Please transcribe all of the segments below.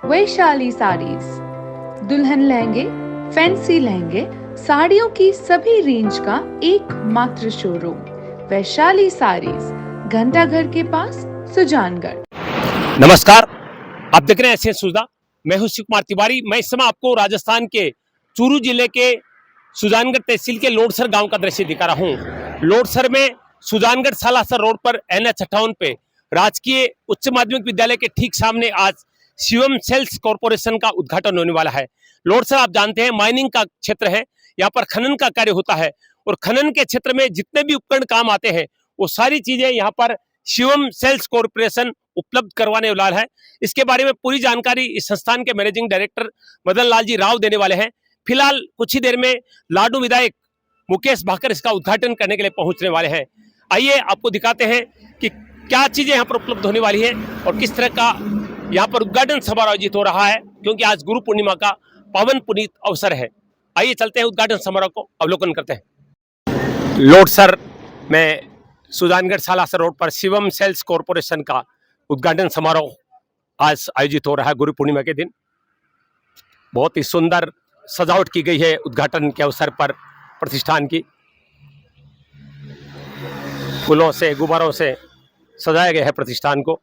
वैशाली साड़ीज, दुल्हन लहंगे, फैंसी लहंगे, साड़ियों की सभी रेंज का एकमात्र शोरूम वैशाली साड़ीज, घंटाघर के पास, सुजानगढ़। नमस्कार, आप देख रहे हैं एसएन सुजला। मैं हूं शिव कुमार तिवारी। मैं इस समय आपको राजस्थान के चूरू जिले के सुजानगढ़ तहसील के लोडसर गांव का दृश्य दिखा रहा हूं। लोडसर में सुजानगढ़ सालासर रोड पर NH58 पे राजकीय उच्च माध्यमिक विद्यालय के ठीक सामने आज शिवम सेल्स कॉर्पोरेशन का उद्घाटन होने वाला है। लोडसर आप जानते हैं माइनिंग का क्षेत्र है, यहाँ पर खनन का कार्य होता है और खनन के क्षेत्र में जितने भी उपकरण काम आते हैं वो सारी चीजें यहाँ पर शिवम सेल्स कॉर्पोरेशन उपलब्ध करवाने वाला है। इसके बारे में पूरी जानकारी इस संस्थान के मैनेजिंग डायरेक्टर मदन लाल जी राव देने वाले हैं। फिलहाल कुछ ही देर में लाडू विधायक मुकेश भाकर इसका उद्घाटन करने के लिए पहुंचने वाले हैं। आइए आपको दिखाते हैं कि क्या चीजें यहाँ पर उपलब्ध होने वाली है और किस तरह का यहाँ पर उद्घाटन समारोह आयोजित हो रहा है, क्योंकि आज गुरु पूर्णिमा का पावन पुनीत अवसर है। आइए चलते हैं उद्घाटन समारोह को अवलोकन करते हैं। लोडसर में सुजानगढ़ सालासर रोड पर शिवम सेल्स कॉर्पोरेशन का उद्घाटन समारोह आज आयोजित हो रहा है गुरु पूर्णिमा के दिन। बहुत ही सुंदर सजावट की गई है उद्घाटन के अवसर पर प्रतिष्ठान की। फूलों से, गुब्बारों से सजाया गया है प्रतिष्ठान को।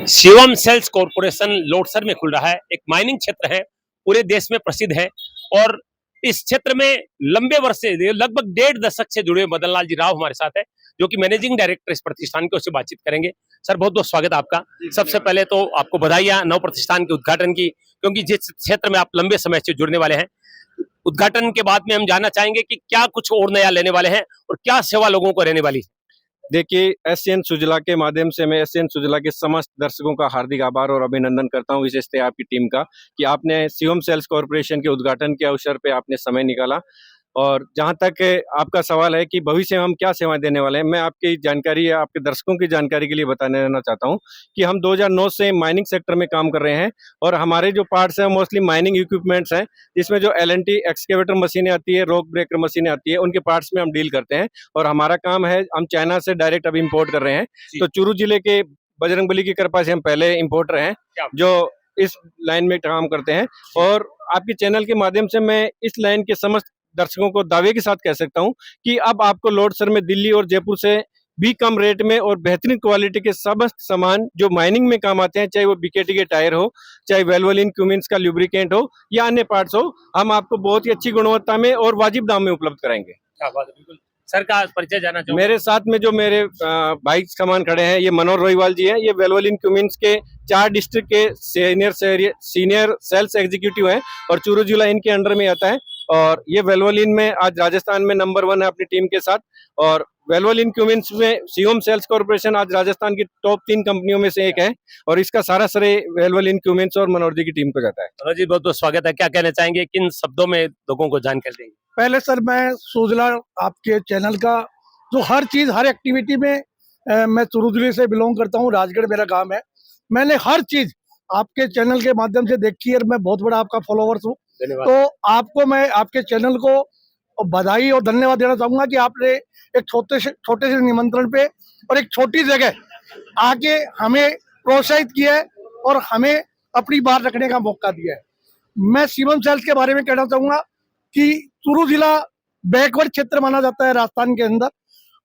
शिवम सेल्स कॉर्पोरेशन लोडसर में खुल रहा है। एक माइनिंग क्षेत्र है, पूरे देश में प्रसिद्ध है और इस क्षेत्र में लंबे वर्ष से लगभग 1.5 दशक से जुड़े हुए मदन लाल जी राव हमारे साथ है, जो कि मैनेजिंग डायरेक्टर इस प्रतिष्ठान के, उससे बातचीत करेंगे। सर, बहुत बहुत स्वागत है आपका। सबसे पहले तो आपको बधाइयां नव प्रतिष्ठान के उद्घाटन की, क्योंकि जिस क्षेत्र में आप लंबे समय से जुड़ने वाले हैं। उद्घाटन के बाद में हम जानना चाहेंगे कि क्या कुछ और नया लेने वाले हैं और क्या सेवा लोगों को रहने वाली है। देखिए, एसएन सुजला के माध्यम से मैं एसएन सुजला के समस्त दर्शकों का हार्दिक आभार और अभिनंदन करता हूं, विशेषतः आपकी टीम का, कि आपने शिवम सेल्स कॉर्पोरेशन के उद्घाटन के अवसर पे आपने समय निकाला। और जहां तक आपका सवाल है कि भविष्य में हम क्या सेवाएं देने वाले हैं, मैं आपकी जानकारी या आपके दर्शकों की जानकारी के लिए बताने रहना चाहता हूं कि हम 2009 से माइनिंग सेक्टर में काम कर रहे हैं और हमारे जो पार्ट्स हैं मोस्टली माइनिंग इक्विपमेंट्स हैं, जिसमें जो LNT एक्सकेवेटर मशीनें आती है, रॉक ब्रेकर मशीनें आती है, उनके पार्ट्स में हम डील करते हैं। और हमारा काम है, हम चाइना से डायरेक्ट अभी इम्पोर्ट कर रहे हैं। तो चूरू जिले के बजरंगबली की कृपा से हम पहले इम्पोर्टर हैं जो इस लाइन में काम करते हैं। और आपके चैनल के माध्यम से मैं इस लाइन के समस्त दर्शकों को दावे के साथ कह सकता हूं कि अब आपको लोडसर में दिल्ली और जयपुर से भी कम रेट में और बेहतरीन क्वालिटी के समस्त सामान जो माइनिंग में काम आते हैं, चाहे वो BKT के टायर हो, चाहे वेल्वोलिन क्यूमिंस का लुब्रिकेंट हो या अन्य पार्ट्स हो, हम आपको बहुत ही अच्छी गुणवत्ता में और वाजिब दाम में उपलब्ध कराएंगे। क्या बात है, बिल्कुल। सर का परिचय जानना चाहूंगा। मेरे साथ में जो मेरे भाई सामान खड़े हैं, ये मनोहर रोहिवाल जी हैं। ये वेल्वोलिन क्यूमिंस के 4 डिस्ट्रिक्ट के सीनियर सेल्स एग्जीक्यूटिव हैं और चूरू जिला इनके अंडर में आता है। और ये वेल्वोलिन में आज राजस्थान में नंबर 1 है अपनी टीम के साथ। और वेल्वोलिन क्यूमिंस में शिवम सेल्स कॉर्पोरेशन आज राजस्थान की टॉप 3 कंपनियों में से एक है और इसका सारा श्रेय वेल्वोलिन क्यूमिंस और मनोहर जी की टीम को जाता है। मनोहर जी, बहुत बहुत स्वागत है। क्या कहना चाहेंगे, किन शब्दों में लोगों को जानकारी देंगे? पहले सर, मैं सुजला आपके चैनल का जो हर चीज़ हर एक्टिविटी में मैं चूरू जिले से बिलोंग करता हूँ, राजगढ़ मेरा गांव है। मैंने हर चीज़ आपके चैनल के माध्यम से देखी है और मैं बहुत बड़ा आपका फॉलोवर्स हूँ। तो आपको मैं आपके चैनल को बधाई और धन्यवाद देना चाहूँगा कि आपने एक छोटे से निमंत्रण पे और एक छोटी जगह आके हमें प्रोत्साहित किया है और हमें अपनी बात रखने का मौका दिया है। मैं शिवम सेल्स के बारे में कहना चाहूँगा कि चूरू जिला बैकवर्ड क्षेत्र माना जाता है राजस्थान के अंदर।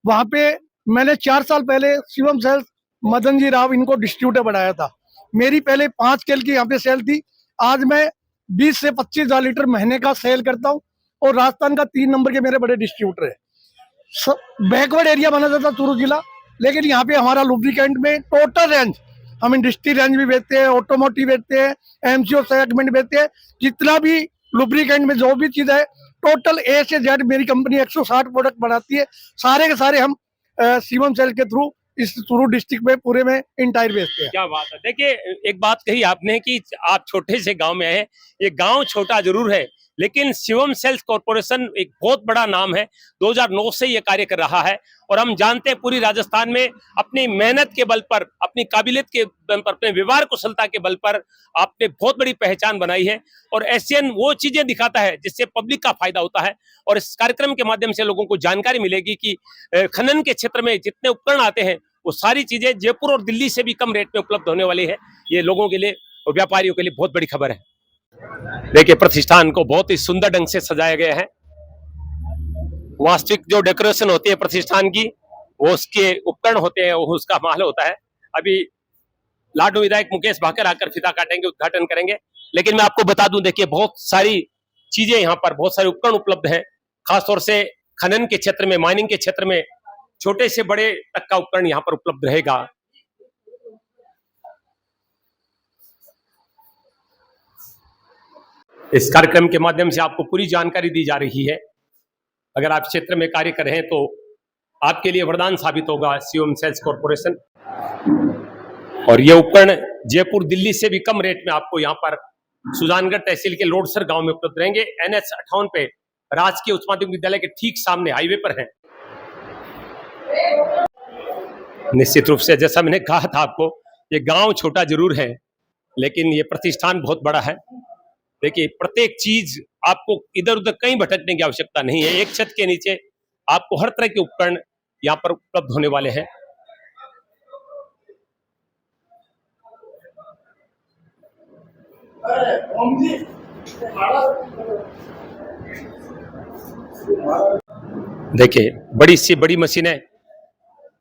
वहाँ पे मैंने 4 साल पहले शिवम सेल्स मदन जी राव इनको डिस्ट्रीब्यूटर बनाया था। मेरी पहले 5 केल की यहाँ पे सेल थी। आज मैं 20 से 25 हज़ार लीटर महीने का सेल करता हूँ और राजस्थान का 3 नंबर के मेरे बड़े डिस्ट्रीब्यूटर है। बैकवर्ड एरिया माना जाता है चूरू जिला, लेकिन यहाँ पे हमारा लुब्रिकेंट में टोटल रेंज, हम इंडस्ट्री रेंज भी बेचते हैं, ऑटोमोटिव बेचते हैं, MCO सेगमेंट बेचते हैं। जितना भी लुब्रिकेंट में जो भी चीज है, टोटल A से Z मेरी कंपनी 160 प्रोडक्ट बनाती है। सारे के सारे हम शिवम सेल के थ्रू इस चूरू डिस्ट्रिक्ट में पूरे में इंटायर बेचते हैं। क्या बात है। देखिए, एक बात कही आपने कि आप छोटे से गांव में हैं। ये गांव छोटा जरूर है, लेकिन शिवम सेल्स कॉर्पोरेशन एक बहुत बड़ा नाम है। 2009 से ये कार्य कर रहा है और हम जानते हैं पूरी राजस्थान में अपनी मेहनत के बल पर, अपनी काबिलियत के बल पर, अपने व्यवहार कुशलता के बल पर आपने बहुत बड़ी पहचान बनाई है। और एशियन वो चीजें दिखाता है जिससे पब्लिक का फायदा होता है। और इस कार्यक्रम के माध्यम से लोगों को जानकारी मिलेगी कि खनन के क्षेत्र में जितने उपकरण आते हैं वो सारी चीजें जयपुर और दिल्ली से भी कम रेट में उपलब्ध होने वाली है। ये लोगों के लिए और व्यापारियों के लिए बहुत बड़ी खबर है। देखिए प्रतिष्ठान को बहुत ही सुंदर ढंग से सजाया गया है। वास्तविक जो डेकोरेशन होती है प्रतिष्ठान की, वो उसके उपकरण होते हैं, वो उसका माल होता है। अभी लाडू विधायक मुकेश भाकर आकर फीता काटेंगे, उद्घाटन करेंगे। लेकिन मैं आपको बता दूं, देखिए बहुत सारी चीजें यहाँ पर, बहुत सारे उपकरण उपलब्ध हैं। खासतौर से खनन के क्षेत्र में, माइनिंग के क्षेत्र में छोटे से बड़े तक का उपकरण यहाँ पर उपलब्ध रहेगा। इस कार्यक्रम के माध्यम से आपको पूरी जानकारी दी जा रही है। अगर आप क्षेत्र में कार्य कर रहे हैं तो आपके लिए वरदान साबित होगा शिवम सेल्स कॉर्पोरेशन। और ये उपकरण जयपुर दिल्ली से भी कम रेट में आपको यहाँ पर सुजानगढ़ तहसील के लोडसर गांव में उपलब्ध रहेंगे। NH 58 पे राजकीय उच्च माध्यमिक विद्यालय के ठीक सामने हाईवे पर है। निश्चित रूप से जैसा मैंने कहा था आपको, ये गांव छोटा जरूर है लेकिन ये प्रतिष्ठान बहुत बड़ा है। देखिए प्रत्येक चीज आपको इधर उधर कहीं भटकने की आवश्यकता नहीं है। एक छत के नीचे आपको हर तरह के उपकरण यहाँ पर उपलब्ध होने वाले हैं। देखिए बड़ी सी बड़ी मशीन है।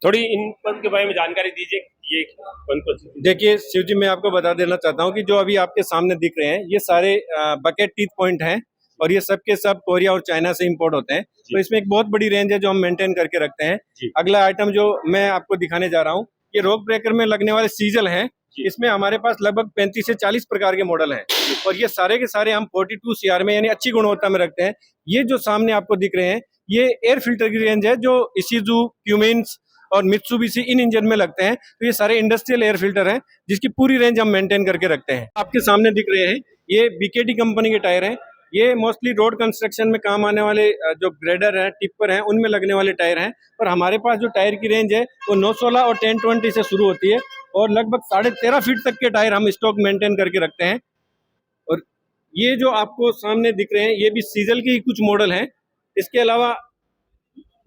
थोड़ी इन पंप के बारे में जानकारी दीजिए। ये पंप देखिए शिव जी, मैं आपको बता देना चाहता हूँ कि जो अभी आपके सामने दिख रहे हैं ये सारे बकेट टीथ पॉइंट हैं और ये सब के सब कोरिया और चाइना से इंपोर्ट होते हैं। तो इसमें एक बहुत बड़ी रेंज है जो हम मेंटेन करके रखते हैं। अगला आइटम जो मैं आपको दिखाने जा रहा हूँ, ये रॉक ब्रेकर में लगने वाले सीजल हैं। इसमें हमारे पास लगभग 35 से 40 प्रकार के मॉडल हैं और ये सारे के सारे हम 42 CR में यानी अच्छी गुणवत्ता में रखते हैं। ये जो सामने आपको दिख रहे हैं ये एयर फिल्टर की रेंज है जो इशिज़ू, क्यूमिंस और मित्सुबिशी इन इंजन में लगते हैं। तो ये सारे इंडस्ट्रियल एयर फिल्टर हैं जिसकी पूरी रेंज हम मेंटेन करके रखते हैं। आपके सामने दिख रहे हैं ये BKT कंपनी के टायर हैं। ये मोस्टली रोड कंस्ट्रक्शन में काम आने वाले जो ग्रेडर हैं, टिप्पर हैं, उनमें लगने वाले टायर हैं। और हमारे पास जो टायर की रेंज है वो 916 और 1020 से शुरू होती है और लगभग 13.5 फीट तक के टायर हम स्टॉक मेंटेन करके रखते हैं। और ये जो आपको सामने दिख रहे हैं ये भी सीजल के ही कुछ मॉडल हैं। इसके अलावा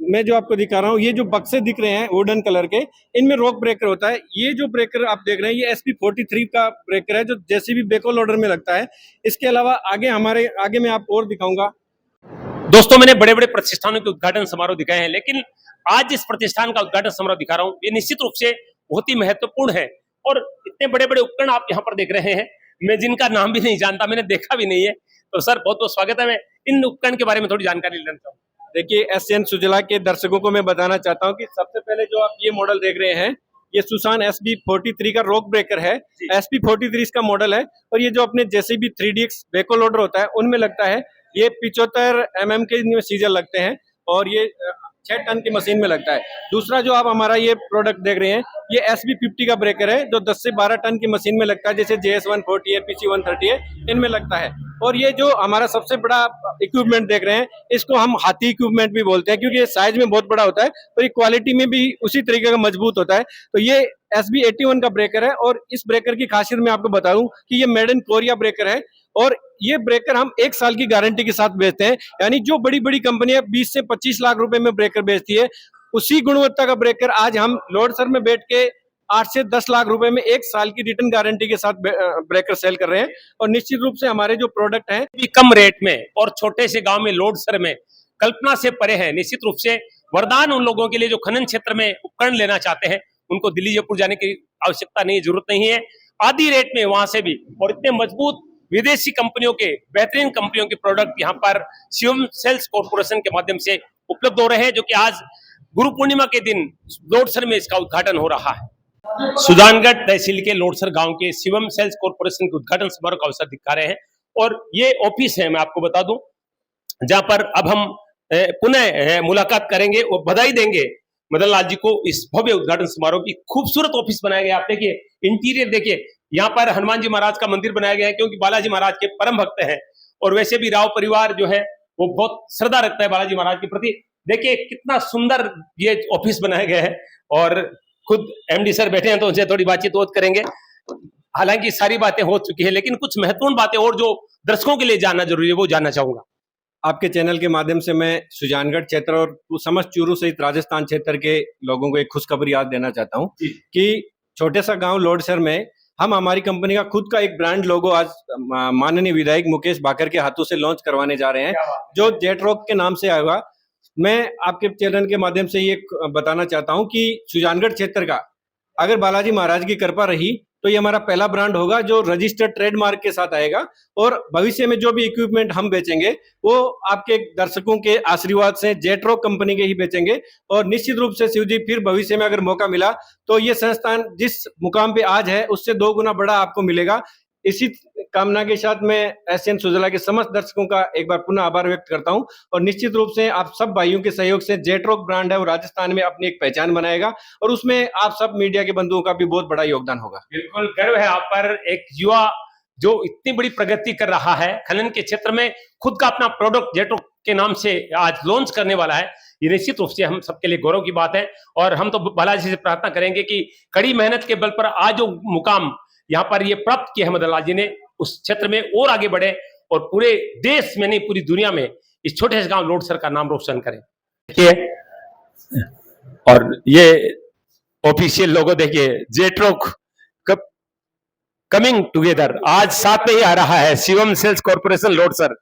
मैं जो आपको दिखा रहा हूँ, ये जो बक्से दिख रहे हैं वुडन कलर के, इनमें रॉक ब्रेकर होता है। ये जो ब्रेकर आप देख रहे हैं ये SP 43 का ब्रेकर है जो जेसीबी बैकहो लोडर में लगता है। इसके अलावा आगे मैं आपको और दिखाऊंगा। दोस्तों मैंने बड़े बड़े प्रतिष्ठानों के उद्घाटन समारोह दिखाए हैं, लेकिन आज इस प्रतिष्ठान का उद्घाटन समारोह दिखा रहा हूँ, ये निश्चित रूप से बहुत ही महत्वपूर्ण है। और इतने बड़े बड़े उपकरण आप यहाँ पर देख रहे हैं, मैं जिनका नाम भी नहीं जानता, मैंने देखा भी नहीं है। तो सर बहुत बहुत स्वागत है। मैं इन उपकरण के बारे में थोड़ी जानकारी लेना चाहूँ। देखिए SN सुजला के दर्शकों को मैं बताना चाहता हूँ कि सबसे पहले जो आप ये मॉडल देख रहे हैं ये सुसान SB 43 का रॉक ब्रेकर है। SP 43 इसका मॉडल है और ये जो अपने JCB 3DX बैकहो लोडर होता है उनमें लगता है। ये 75 mm के सीजर लगते हैं और ये 6 टन की मशीन में लगता है। दूसरा जो आप हमारा ये प्रोडक्ट देख रहे हैं ये SB 50 का ब्रेकर है जो 10 से 12 टन की मशीन में लगता है, जैसे JS 140 है, PC 130 है, इनमें लगता है। और ये जो हमारा सबसे बड़ा इक्विपमेंट देख रहे हैं इसको हम हाथी इक्विपमेंट भी बोलते हैं क्योंकि ये साइज में बहुत बड़ा होता है और ये क्वालिटी में भी उसी तरीके का मजबूत होता है। तो ये SB 81 का ब्रेकर है और इस ब्रेकर की खासियत मैं आपको बताऊं कि ये मेड इन कोरिया ब्रेकर है और ये ब्रेकर हम 1 साल की गारंटी के साथ बेचते हैं। यानी जो बड़ी बड़ी कंपनियां 20 से 25 लाख रुपए में ब्रेकर बेचती है, उसी गुणवत्ता का ब्रेकर आज हम लोडसर में बैठ के 8 से 10 लाख रुपए में 1 साल की रिटर्न गारंटी के साथ ब्रेकर सेल कर रहे हैं। और निश्चित रूप से हमारे जो प्रोडक्ट हैं भी कम रेट में और छोटे से गांव में लोडसर में कल्पना से परे है। निश्चित रूप से वरदान उन लोगों के लिए जो खनन क्षेत्र में उपकरण लेना चाहते हैं, उनको दिल्ली जयपुर जाने की आवश्यकता नहीं, जरूरत नहीं है। आधी रेट में वहां से भी और इतने मजबूत विदेशी कंपनियों के, बेहतरीन कंपनियों के प्रोडक्ट यहाँ पर शिवम सेल्स कॉर्पोरेशन के माध्यम से उपलब्ध हो रहे हैं, जो कि आज गुरु पूर्णिमा के दिन लोडसर में इसका उद्घाटन हो रहा है। सुजानगढ़ तहसील के लोडसर गांव के शिवम सेल्स कॉर्पोरेशन के उद्घाटन समारोह का अवसर दिखा रहे हैं और ये ऑफिस है, मैं आपको बता दूं, जहां पर अब हम पुनः मुलाकात करेंगे और बधाई देंगे मदन लाल जी को इस भव्य उद्घाटन समारोह की। खूबसूरत ऑफिस बनाया गया, आप देखिए इंटीरियर देखिए। यहाँ पर हनुमान जी महाराज का मंदिर बनाया गया है क्योंकि बालाजी महाराज के परम भक्त हैं और वैसे भी राव परिवार जो है वो बहुत श्रद्धा रखता है बालाजी महाराज के प्रति। देखिए कितना सुंदर ये ऑफिस बनाया गया है और खुद MD सर बैठे हैं तो उनसे थोड़ी बातचीत और करेंगे। हालांकि सारी बातें हो चुकी है लेकिन कुछ महत्वपूर्ण बातें और जो दर्शकों के लिए जानना जरूरी है वो जानना चाहूंगा। आपके चैनल के माध्यम से मैं सुजानगढ़ क्षेत्र और समस्त चूरू सहित राजस्थान क्षेत्र के लोगों को एक खुशखबरी आज देना चाहता हूं कि छोटे सा गांव लोडसर में हम हमारी कंपनी का खुद का एक ब्रांड लोगो आज माननीय विधायक मुकेश भाकर के हाथों से लॉन्च करवाने जा रहे हैं, जो जेट रॉक के नाम से आएगा। मैं आपके चैनल के माध्यम से ये बताना चाहता हूं कि सुजानगढ़ क्षेत्र का अगर बालाजी महाराज की कृपा रही तो ये हमारा पहला ब्रांड होगा जो रजिस्टर्ड ट्रेडमार्क के साथ आएगा, और भविष्य में जो भी इक्विपमेंट हम बेचेंगे वो आपके दर्शकों के आशीर्वाद से जेट रॉक कंपनी के ही बेचेंगे। और निश्चित रूप से शिव जी, फिर भविष्य में अगर मौका मिला तो ये संस्थान जिस मुकाम पे आज है उससे 2 गुना बड़ा आपको मिलेगा। इसी कामना के साथ मैं एसएन सुजला के समस्त दर्शकों का एक बार पुनः आभार व्यक्त करता हूं, और निश्चित रूप से आप सब भाइयों के सहयोग से जेट रॉक ब्रांड है वो राजस्थान में अपनी एक पहचान बनाएगा, और उसमें आप सब मीडिया के बंधुओं का भी बहुत बड़ा योगदान होगा। बिल्कुल गर्व है आप पर, एक युवा जो इतनी बड़ी प्रगति कर रहा है, खनन के क्षेत्र में खुद का अपना प्रोडक्ट जेट रॉक के नाम से आज लॉन्च करने वाला है। ये निश्चित रूप से हम सबके लिए गौरव की बात है, और हम तो बालाजी से प्रार्थना करेंगे कि कड़ी मेहनत के बल पर आज जो मुकाम यहाँ पर ये प्राप्त किया है मदन लाल जी ने, उस क्षेत्र में और आगे बढ़े और पूरे देश में नहीं पूरी दुनिया में इस छोटे से गांव लोडसर का नाम रोशन करें। देखिए, और ये ऑफिशियल लोगो देखिए, जेट रॉक कमिंग टुगेदर आज साथ में ही आ रहा है, शिवम सेल्स कॉर्पोरेशन लोडसर।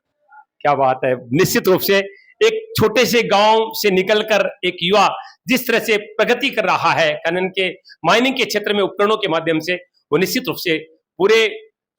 क्या बात है। निश्चित रूप से एक छोटे से गांव से निकलकर एक युवा जिस तरह से प्रगति कर रहा है खनन के माइनिंग के क्षेत्र में उपकरणों के माध्यम से, वो निश्चित रूप से पूरे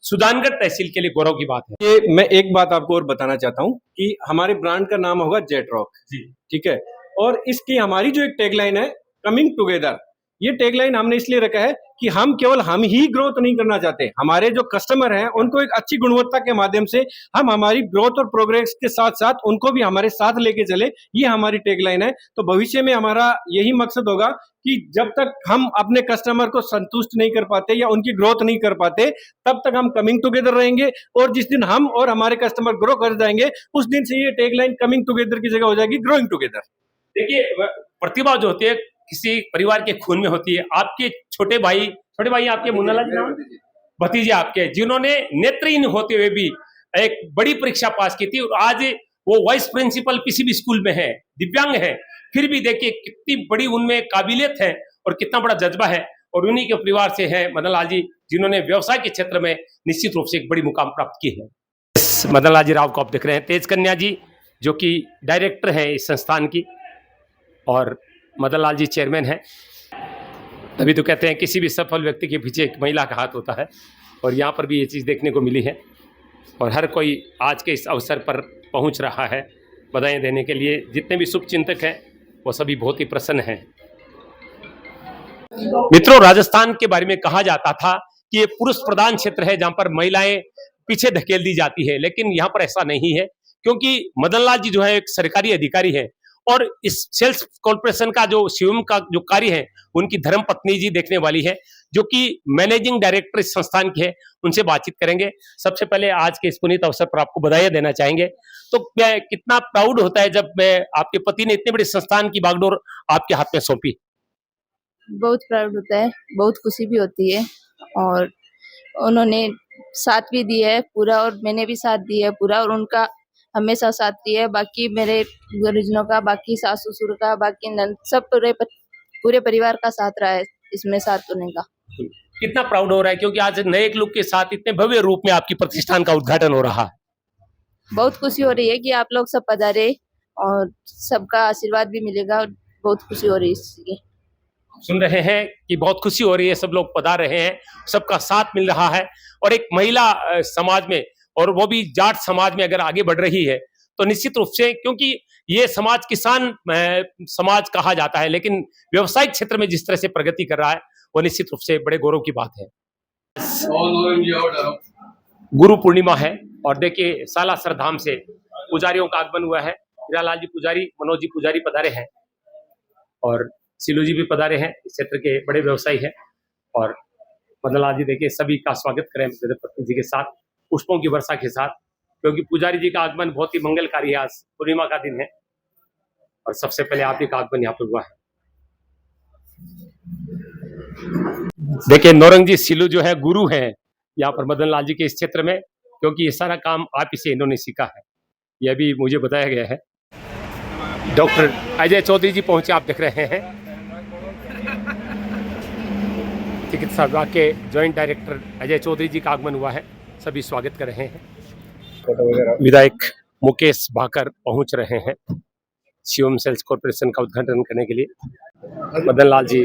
सुजानगढ़ तहसील के लिए गौरव की बात है। ये मैं एक बात आपको और बताना चाहता हूं कि हमारे ब्रांड का नाम होगा जेट रॉक जी, ठीक है। और इसकी हमारी जो एक टैगलाइन है कमिंग टुगेदर, ये टैगलाइन हमने इसलिए रखा है कि हम केवल हम ही ग्रोथ नहीं करना चाहते, हमारे जो कस्टमर हैं उनको एक अच्छी गुणवत्ता के माध्यम से हम हमारी ग्रोथ और प्रोग्रेस के साथ साथ उनको भी हमारे साथ लेके चले, ये हमारी टैगलाइन है। तो भविष्य में हमारा यही मकसद होगा कि जब तक हम अपने कस्टमर को संतुष्ट नहीं कर पाते या उनकी ग्रोथ नहीं कर पाते, तब तक हम कमिंग टुगेदर रहेंगे, और जिस दिन हम और हमारे कस्टमर ग्रो कर जाएंगे उस दिन से ये टैगलाइन कमिंग टुगेदर की जगह हो जाएगी ग्रोइंग टुगेदर। देखिए, प्रतिभा जो होती है किसी परिवार के खून में होती है। आपके छोटे भाई आपके मुन्नालाल जी नाम, भतीजे आपके, जिन्होंने नेत्रहीन होते हुए भी एक बड़ी परीक्षा पास की थी, और आज वो वाइस प्रिंसिपल किसी भी स्कूल में है, दिव्यांग है, फिर भी देखिए कितनी बड़ी उनमें काबिलियत है और कितना बड़ा जज्बा है। और उन्हीं के परिवार से है मदन लाल जी, जिन्होंने व्यवसाय के क्षेत्र में निश्चित रूप से एक बड़ी मुकाम प्राप्त की है। मदन लाल जी राव को आप देख रहे हैं, तेज कन्या जी जो कि डायरेक्टर हैं इस संस्थान की, और मदन लाल जी चेयरमैन हैं। तभी तो कहते हैं किसी भी सफल व्यक्ति के पीछे एक महिला का हाथ होता है, और यहाँ पर भी ये चीज़ देखने को मिली है, और हर कोई आज के इस अवसर पर पहुँच रहा है बधाई देने के लिए। जितने भी शुभ चिंतक हैं वो सभी बहुत ही प्रसन्न हैं। मित्रों, राजस्थान के बारे में कहा जाता था कि ये पुरुष प्रधान क्षेत्र है जहाँ पर महिलाएं पीछे धकेल दी जाती है, लेकिन यहाँ पर ऐसा नहीं है, क्योंकि मदन लाल जी जो है एक सरकारी अधिकारी है, और इस सेल्स कॉर्पोरेशन का जो शिवम का जो कार्य है उनकी धर्म पत्नी जी देखने वाली है, जो कि मैनेजिंग डायरेक्टर इस संस्थान की है। उनसे बातचीत करेंगे। सबसे पहले आज के इस पुनीत अवसर पर आपको बधाई देना चाहेंगे। तो मैं कितना प्राउड होता है जब मैं आपके पति ने इतने बड़े संस्थान की बागडोर आपके हाथ में सौंपी। बहुत प्राउड होता है, बहुत खुशी भी होती है, और उन्होंने साथ भी दिया है पूरा, और मैंने भी साथ दिया है पूरा, और उनका हमेशा साथ दिया है। बाकी मेरे गुरुजनों का, बाकी सास ससुर का, बाकी नंद, सब पूरे परिवार का साथ रहा है इसमें साथ होने का। कितना प्राउड हो रहा है, क्योंकि आज नए एक लुक के साथ इतने भव्य रूप में आपकी प्रतिष्ठान का उद्घाटन हो रहा है। बहुत खुशी हो रही है कि आप लोग सब पधारे और सबका आशीर्वाद भी मिलेगा, और बहुत खुशी हो रही है इसकी। सुन रहे हैं कि बहुत खुशी हो रही है, सब लोग पधार रहे हैं, सबका साथ मिल रहा है, और एक महिला समाज में, और वो भी जाट समाज में अगर आगे बढ़ रही है तो निश्चित रूप से, क्योंकि ये समाज किसान समाज कहा जाता है, लेकिन व्यवसायिक क्षेत्र में जिस तरह से प्रगति कर रहा है वो निश्चित रूप से बड़े गौरव की बात है। गुरु पूर्णिमा है, और देखिए सालासर धाम से पुजारियों का आगमन हुआ है। हीरालाल जी पुजारी, मनोज जी पुजारी पधारे हैं, और सिलू जी भी पधारे हैं, इस क्षेत्र के बड़े व्यवसायी हैं। और मदन लाल जी देखिए सभी का स्वागत करें मेरे पत्नी जी के साथ, पुष्पों की वर्षा के साथ, क्योंकि पुजारी जी का आगमन बहुत ही मंगलकारी है। आज पूर्णिमा का दिन है, और सबसे पहले आप ही का आगमन यहाँ पर हुआ है। देखिए नौरंग जी सिलू जो है गुरु हैं यहाँ पर मदन लाल जी के इस क्षेत्र में, क्योंकि ये सारा काम आप ही से इन्होंने सीखा है। यह भी मुझे बताया गया है। डॉक्टर अजय चौधरी जी पहुंचे, आप देख रहे हैं। चिकित्सा विभाग के जॉइंट डायरेक्टर अजय चौधरी जी का आगमन हुआ है, सभी स्वागत कर रहे हैं। विधायक मुकेश भाकर पहुंच रहे हैं शिवम सेल्स कॉर्पोरेशन का उद्घाटन करने के लिए। मदन लाल जी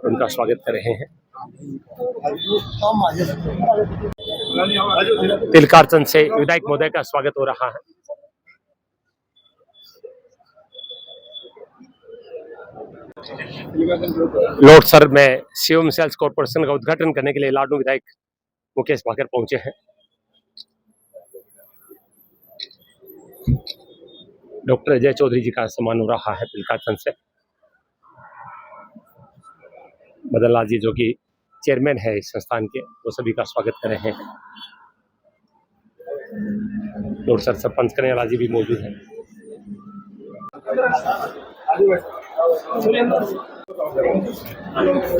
उनका स्वागत कर रहे हैं। तिलकारचंद से विधायक महोदय का स्वागत हो रहा है। लोडसर में शिवम सेल्स कॉर्पोरेशन का उद्घाटन करने के लिए लाडू विधायक मुकेश भाकर पहुंचे हैं। डॉक्टर अजय चौधरी जी का सम्मान हो रहा है तिलकारचंद से। मदन लाल जी जो कि चेयरमैन है इस संस्थान के, वो सभी का स्वागत कर रहे हैं। लोडसर सरपंच कन्हैयालाल जी भी मौजूद हैं।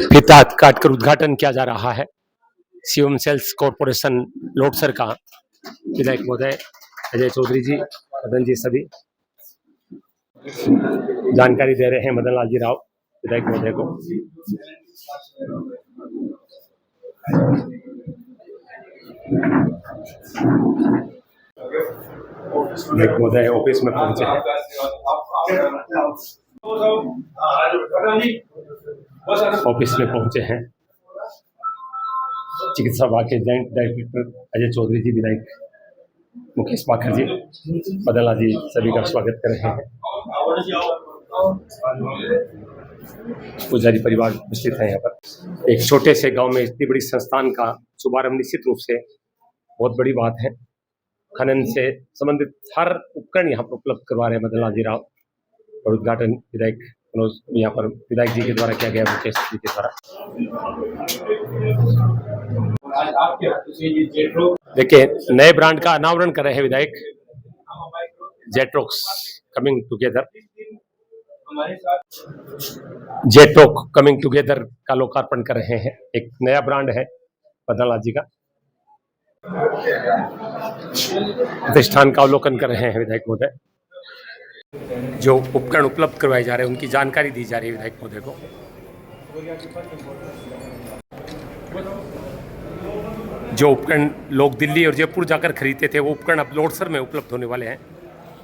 फीता काटकर उद्घाटन किया जा रहा है शिवम सेल्स कॉर्पोरेशन लोडसर का। विधायक महोदय अजय चौधरी जी, मदन जी सभी जानकारी दे रहे हैं मदन लाल जी राव विधायक महोदय को। विधायक महोदय ऑफिस में पहुंचे हैं। ऑफिस में पहुंचे हैं चिकित्सा विभाग के जॉइंट डायरेक्टर अजय चौधरी जी, विधायक मुकेश भाकर जी, मदन लाल जी सभी का स्वागत कर रहे हैं। पुजारी परिवार उपस्थित है यहाँ पर। एक छोटे से गांव में इतनी बड़ी संस्थान का शुभारंभ निश्चित रूप से बहुत बड़ी बात है। खनन से संबंधित हर उपकरण यहाँ पर उपलब्ध करवा रहे हैं मदन लाल जी राव, और उद्घाटन विधायक यहाँ पर विधायक जी के द्वारा किया गया, मुकेश जी के द्वारा। देखिए नए ब्रांड का अनावरण कर रहे हैं विधायक। जेट्रोक्स कमिंग टुगेदर, जेट्रोक कमिंग टुगेदर का लोकार्पण कर रहे हैं। एक नया ब्रांड है मदन लाल जी का। प्रतिष्ठान का अवलोकन कर रहे हैं विधायक महोदय। जो उपकरण उपलब्ध करवाए जा रहे हैं उनकी जानकारी दी जा रही है विधायक महोदय को। जो उपकरण लोग दिल्ली और जयपुर जाकर खरीदते थे, वो उपकरण अब लोडसर में उपलब्ध होने वाले हैं।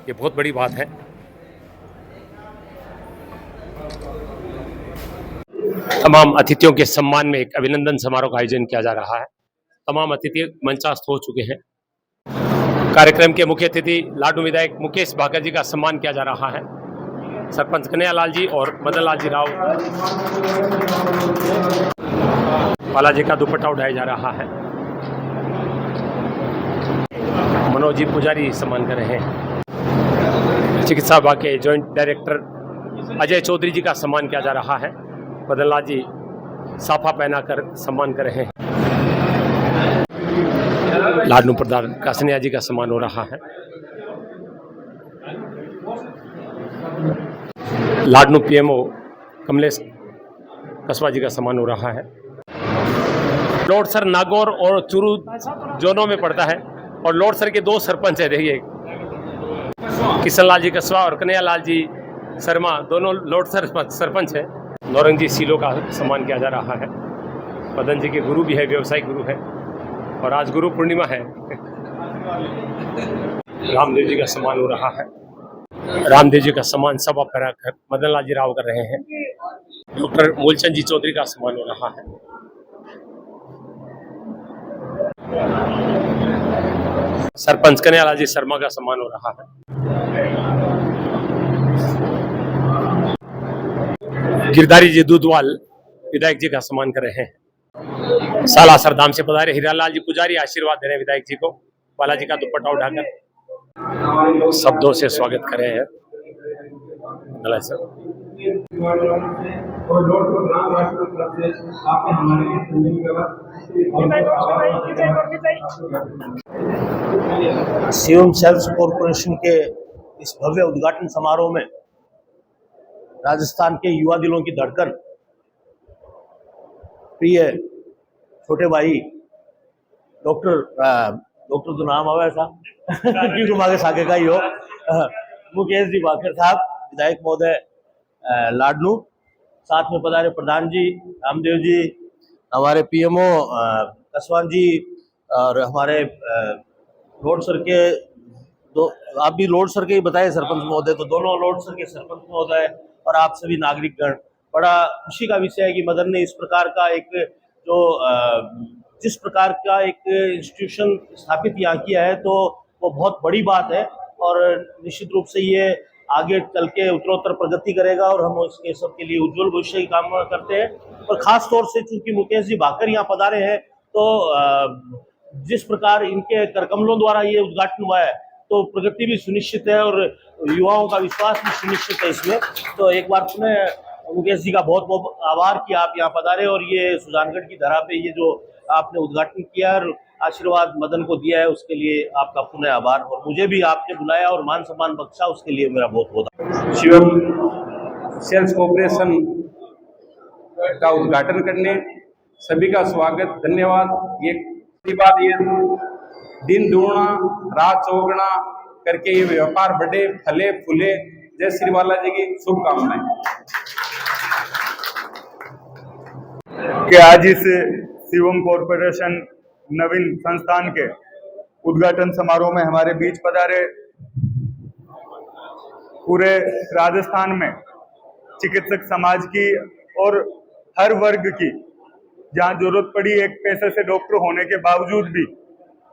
ये बहुत बड़ी बात है। तमाम अतिथियों के सम्मान में एक अभिनंदन समारोह का आयोजन किया जा रहा है। तमाम अतिथि मंचास्थ हो चुके हैं। कार्यक्रम के मुख्य अतिथि लाडू विधायक मुकेश भाकर जी का सम्मान किया जा रहा है। सरपंच कन्हैयालाल जी और मदन लाल जी राव, बालाजी का दुपट्टा उठाया जा रहा है। मनोज जी पुजारी सम्मान कर रहे हैं। चिकित्सा विभाग के जॉइंट डायरेक्टर अजय चौधरी जी का सम्मान किया जा रहा है। मदन लाल जी साफा पहनाकर सम्मान कर रहे हैं। लाडनू प्रधान कासनिया जी का सम्मान हो रहा है। लाडनू पीएमओ कमलेश कसवा जी का सम्मान हो रहा है। लोडसर नागौर और चूरू जोनों में पड़ता है, और लोडसर के दो सरपंच है। देखिए किशन लाल जी कसवा और कन्हैया लाल जी शर्मा, दोनों लोडसर सरपंच है। नौरंग जी सीलो का सम्मान किया जा रहा है। मदन जी के गुरु भी है, व्यवसायिक गुरु है, और आज गुरु पूर्णिमा है। रामदेव जी का सम्मान हो रहा है। रामदेव जी का सम्मान सभा कराकर मदन लाल जी राव कर रहे हैं। डॉक्टर मूलचंद जी चौधरी का सम्मान हो रहा है। सरपंच कन्हैयालाल जी शर्मा का सम्मान हो रहा है। गिरधारी जी दूधवाल विधायक जी का सम्मान कर रहे हैं। सालासर धाम से पधारे हीरालाल जी पुजारी आशीर्वाद दे रहे हैं विधायक जी को। बालाजी का दुपट्टा उठाकर शब्दों से स्वागत कर रहे हैं। शिवम सेल्स कॉर्पोरेशन के इस भव्य उद्घाटन समारोह में राजस्थान के युवा दिलों की धड़कन, प्रिय छोटे भाई डॉक्टर तो नाम आवा था क्योंकि मागे सागे का ही हो। मुकेश जी भाकर साहब, विधायक महोदय लाडनू, साथ में पधारे प्रधान जी रामदेव जी, हमारे पीएमओ कसवान जी, और हमारे लोड सर के दो, आप भी लोड सर के ही बताए सरपंच महोदय, तो दोनों लोड सर के सरपंच महोदय और आप सभी नागरिकगण, बड़ा खुशी का विषय है कि मदन ने इस प्रकार का एक जो जिस प्रकार का एक इंस्टीट्यूशन स्थापित यहाँ किया है, तो वो बहुत बड़ी बात है और निश्चित रूप से ये आगे चल के उत्तरोत्तर प्रगति करेगा और हम इसके सब के लिए उज्जवल भविष्य की कामना करते हैं। और खास तौर से चूंकि मुकेश जी भाकर यहाँ पधारे हैं, तो जिस प्रकार इनके करकमलों द्वारा ये उद्घाटन हुआ है, तो प्रगति भी सुनिश्चित है और युवाओं का विश्वास भी सुनिश्चित है इसमें। तो एक बार पुनः मुकेश जी का बहुत बहुत आभार कि आप यहाँ पधारे और ये सुजानगढ़ की धरा पे ये जो आपने उद्घाटन किया और आशीर्वाद मदन को दिया है, उसके लिए आपका पुनः आभार। और मुझे भी आपने बुलाया और मान सम्मान बख्शा, उसके लिए मेरा बहुत बहुत शिवम सेल्स कॉर्पोरेशन का उद्घाटन करने सभी का स्वागत, धन्यवाद। ये बात ये दिन दूना रात चौगुना करके ये व्यापार बढ़े, फले फूले। जय श्री बालाजी की शुभकामनाएं। कि आज इस शिवम कॉर्पोरेशन नवीन संस्थान के उद्घाटन समारोह में हमारे बीच पधारे पूरे राजस्थान में चिकित्सक समाज की और हर वर्ग की जहां जरूरत पड़ी एक पैसे से डॉक्टर होने के बावजूद भी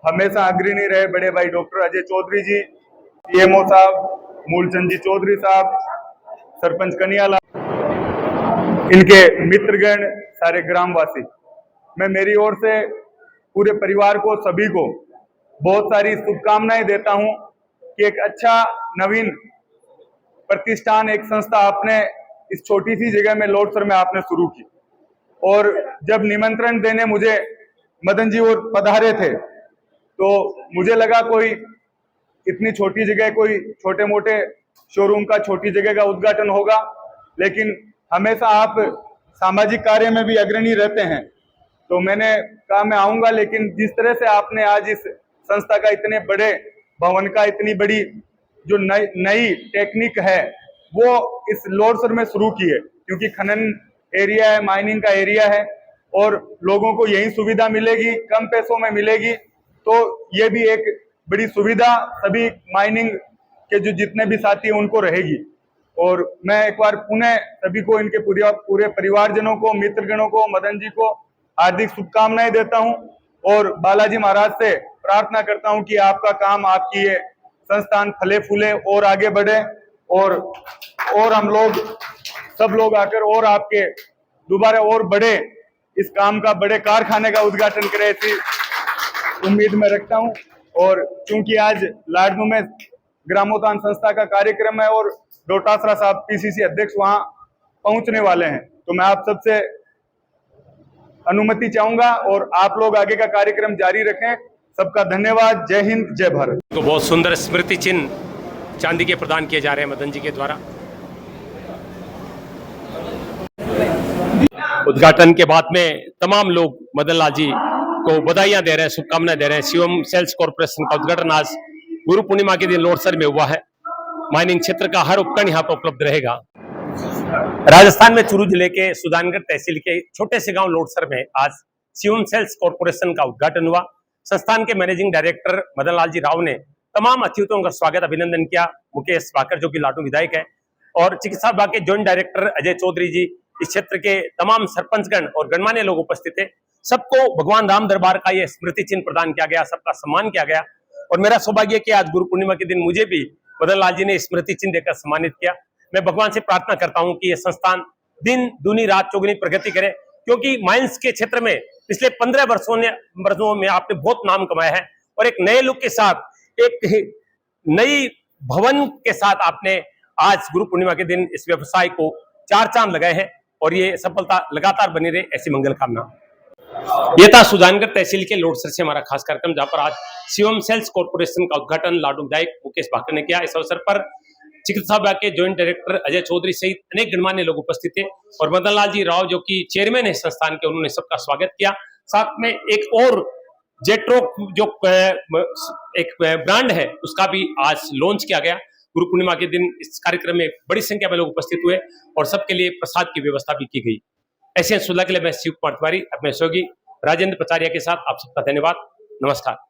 हमेशा अग्रणी रहे बड़े भाई डॉक्टर अजय चौधरी जी, पीएमओ साहब मूलचंद जी चौधरी साहब, सरपंच कन्हैयालाल, इनके मित्रगण, सारे ग्रामवासी, मैं मेरी ओर से पूरे परिवार को सभी को बहुत सारी शुभकामनाएं देता हूं कि एक अच्छा नवीन प्रतिष्ठान, एक संस्था आपने इस छोटी सी जगह में लोडसर में आपने शुरू की। और जब निमंत्रण देने मुझे मदन जी और पधारे थे, तो मुझे लगा कोई इतनी छोटी जगह, कोई छोटे मोटे शोरूम का छोटी जगह का उद्घाटन होगा, लेकिन हमेशा आप सामाजिक कार्य में भी अग्रणी रहते हैं, तो मैंने कहा मैं आऊंगा। लेकिन जिस तरह से आपने आज इस संस्था का इतने बड़े भवन का, इतनी बड़ी जो नई टेक्निक है वो इस लोडसर में शुरू की है, क्योंकि खनन एरिया है, माइनिंग का एरिया है और लोगों को यही सुविधा मिलेगी, कम पैसों में मिलेगी, तो ये भी एक बड़ी सुविधा सभी माइनिंग के जो जितने भी साथी हैं उनको रहेगी। और मैं एक बार पुनः सभी को, इनके पूरे परिवारजनों को, मित्रगणों को, मदन जी को हार्दिक शुभकामनाएं देता हूं और बालाजी महाराज से प्रार्थना करता हूं कि आपका काम, आपकी ये संस्थान फले फूले और आगे बढ़े और हम लोग सब लोग आकर और आपके दोबारा और बड़े इस काम का, बड़े कारखाने का उद्घाटन करें, ऐसी उम्मीद में रखता हूं। और चूंकि आज लाडनू में ग्रामोत्थान संस्था का कार्यक्रम है और डोटासरा साहब पीसीसी अध्यक्ष वहां पहुंचने वाले हैं, तो मैं आप सबसे अनुमति चाहूंगा और आप लोग आगे का कार्यक्रम जारी रखें। सबका धन्यवाद। जय हिंद, जय भारत। तो बहुत सुंदर स्मृति चिन्ह चांदी के प्रदान किए जा रहे हैं मदन जी के द्वारा। उद्घाटन के बाद में तमाम लोग मदन लाल जी को बधाइयां दे रहे हैं, शुभकामनाएं दे रहे हैं। शिवम सेल्स कॉर्पोरेशन का उद्घाटन आज गुरु पूर्णिमा के दिन लोडसर में हुआ है। माइनिंग क्षेत्र का हर उपकरण यहाँ पर उपलब्ध रहेगा। राजस्थान में चूरू जिले के सुजानगढ़ तहसील के छोटे से गांव लोडसर में आज शिवम सेल्स कॉर्पोरेशन का उद्घाटन हुआ। संस्थान के मैनेजिंग डायरेक्टर मदन लाल जी राव ने तमाम अतिथियों का स्वागत, अभिनंदन किया। मुकेश भाकर जो कि लाडू विधायक है और चिकित्सा विभाग के ज्वाइंट डायरेक्टर अजय चौधरी जी, इस क्षेत्र के तमाम सरपंचगण और गणमान्य लोग उपस्थित थे। सबको भगवान राम दरबार का यह स्मृति चिन्ह प्रदान किया गया, सबका सम्मान किया गया। और मेरा सौभाग्य कि आज गुरु पूर्णिमा के दिन मुझे भी मदन लाल जी ने स्मृति चिन्ह देकर सम्मानित किया। मैं भगवान से प्रार्थना करता हूं कि यह संस्थान दिन दूनी रात चौगुनी प्रगति करे, क्योंकि माइंस के क्षेत्र में पिछले 15 वर्षों में आपने बहुत नाम कमाया है और एक नए लुक के साथ, एक नई भवन के साथ आपने आज गुरु पूर्णिमा के दिन इस व्यवसाय को 4 चांद लगाए हैं और ये सफलता लगातार बनी रहे, ऐसी मंगल कामना। यह था सुजानगढ़ तहसील के लोडसर से हमारा खास कार्यक्रम, जहां पर आज शिवम सेल्स कॉर्पोरेशन का उद्घाटन लाडू विधायक मुकेश भाकर ने किया। इस अवसर पर चिकित्सा विभाग के ज्वाइंट डायरेक्टर अजय चौधरी सहित अनेक गणमान्य लोग उपस्थित थे और मदन लाल जी राव जो कि चेयरमैन है संस्थान के, उन्होंने सबका स्वागत किया। साथ में एक और जेट्रो जो एक ब्रांड है उसका भी आज लॉन्च किया गया। गुरु पूर्णिमा के दिन इस कार्यक्रम में बड़ी संख्या में लोग उपस्थित हुए और सबके लिए प्रसाद की व्यवस्था भी की गई। एसएन सुजला के लिए मैं शिव कुमार तिवारी अपने सहयोगी राजेंद्र पचारिया के साथ आप सबका धन्यवाद। नमस्कार।